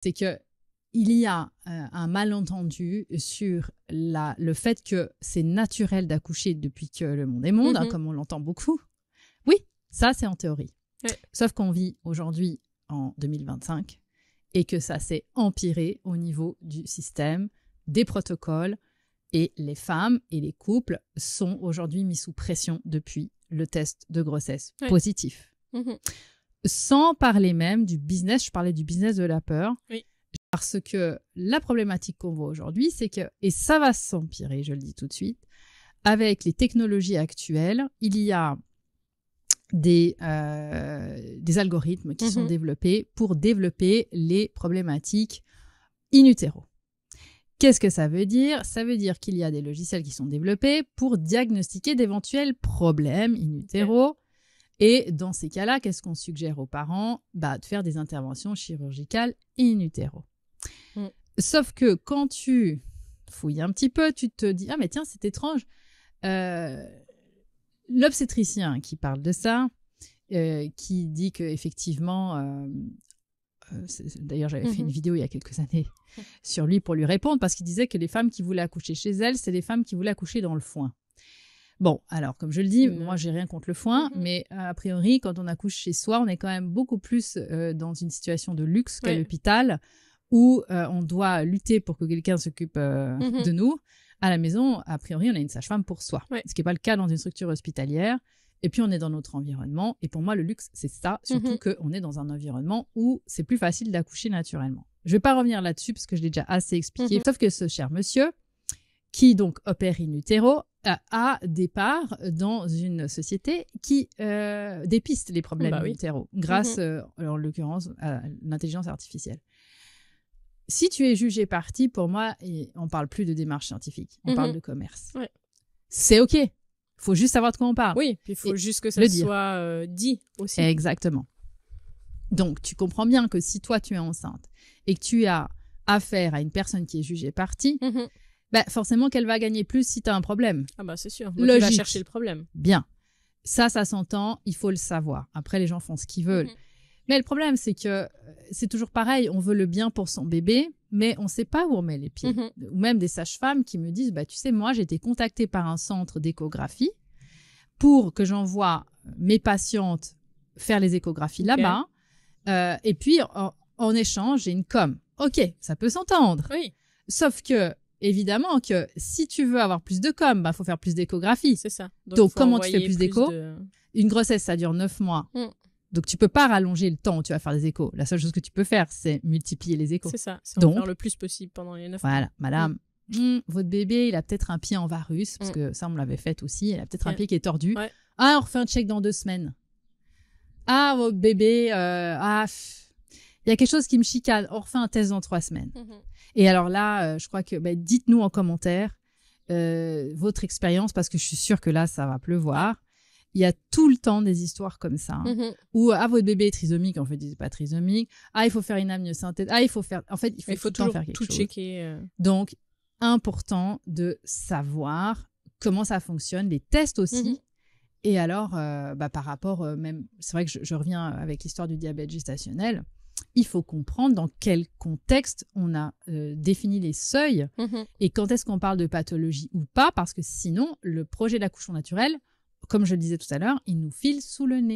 c'est que il y a un malentendu sur le fait que c'est naturel d'accoucher depuis que le monde est monde, comme on l'entend beaucoup. Oui, ça c'est en théorie. Ouais. Sauf qu'on vit aujourd'hui en 2025 et que ça s'est empiré au niveau du système, des protocoles, et les femmes et les couples sont aujourd'hui mis sous pression depuis le test de grossesse positif. Sans parler même du business, je parlais du business de la peur. Oui. Parce que la problématique qu'on voit aujourd'hui, c'est que, et ça va s'empirer, je le dis tout de suite, avec les technologies actuelles, il y a des algorithmes qui sont développés pour développer les problématiques in utero. Qu'est-ce que ça veut dire? Ça veut dire qu'il y a des logiciels qui sont développés pour diagnostiquer d'éventuels problèmes in utero. Et dans ces cas-là, qu'est-ce qu'on suggère aux parents? De faire des interventions chirurgicales in utero. Sauf que quand tu fouilles un petit peu, tu te dis « Ah, mais tiens, c'est étrange. » L'obstétricien qui parle de ça, qui dit qu'effectivement... D'ailleurs, j'avais fait une vidéo il y a quelques années sur lui pour lui répondre parce qu'il disait que les femmes qui voulaient accoucher chez elles, c'est les femmes qui voulaient accoucher dans le foin. Bon, alors, comme je le dis, moi, j'ai rien contre le foin, mais a priori, quand on accouche chez soi, on est quand même beaucoup plus dans une situation de luxe qu'à l'hôpital où on doit lutter pour que quelqu'un s'occupe de nous. À la maison, a priori, on a une sage-femme pour soi, ce qui n'est pas le cas dans une structure hospitalière. Et puis, on est dans notre environnement. Et pour moi, le luxe, c'est ça, surtout qu'on est dans un environnement où c'est plus facile d'accoucher naturellement. Je ne vais pas revenir là-dessus parce que je l'ai déjà assez expliqué. Sauf que ce cher monsieur, qui donc opère in utero, a des parts dans une société qui dépiste les problèmes in utero grâce, en l'occurrence, à l'intelligence artificielle. Si tu es jugé parti, pour moi, on ne parle plus de démarche scientifique, on parle de commerce. Ouais. C'est OK. Il faut juste savoir de quoi on parle. Oui, puis il faut juste que ça soit dit aussi. Exactement. Donc, tu comprends bien que si toi, tu es enceinte et que tu as affaire à une personne qui est jugée partie, forcément qu'elle va gagner plus si tu as un problème. Ah bah c'est sûr. Donc, tu vas chercher le problème. Bien. Ça s'entend, il faut le savoir. Après, les gens font ce qu'ils veulent. Mais le problème, c'est que c'est toujours pareil. On veut le bien pour son bébé, mais on ne sait pas où on met les pieds. Ou même des sages-femmes qui me disent, tu sais, moi, j'ai été contactée par un centre d'échographie pour que j'envoie mes patientes faire les échographies là-bas. Et puis, en échange, j'ai une com. OK, ça peut s'entendre. Oui. Sauf que, évidemment, que si tu veux avoir plus de com, faut faire plus d'échographies. C'est ça. Donc comment tu fais plus d'écho Une grossesse, ça dure 9 mois. Donc, tu peux pas rallonger le temps où tu vas faire des échos. La seule chose que tu peux faire, c'est multiplier les échos. C'est ça. C'est en faire le plus possible pendant les 9 mois. Voilà. Madame, votre bébé, il a peut-être un pied en varus, parce que ça, on me l'avait fait aussi. Il a peut-être un pied qui est tordu. Ouais. Ah, on refait un check dans 2 semaines. Ah, votre bébé, il y a quelque chose qui me chicane. On refait un test dans 3 semaines. Et alors là, je crois que, dites-nous en commentaire votre expérience, parce que je suis sûre que là, ça va pleuvoir. Il y a tout le temps des histoires comme ça, où votre bébé est trisomique, en fait, il n'est pas trisomique. Ah, il faut faire une amniosynthèse. Ah, il faut faire... En fait, il faut toujours faire quelque chose. Tout checker. Donc, important de savoir comment ça fonctionne, les tests aussi. Et alors, par rapport même... C'est vrai que je reviens avec l'histoire du diabète gestationnel. Il faut comprendre dans quel contexte on a défini les seuils et quand est-ce qu'on parle de pathologie ou pas, parce que sinon, le projet d'accouchement naturel, comme je le disais tout à l'heure, il nous file sous le nez.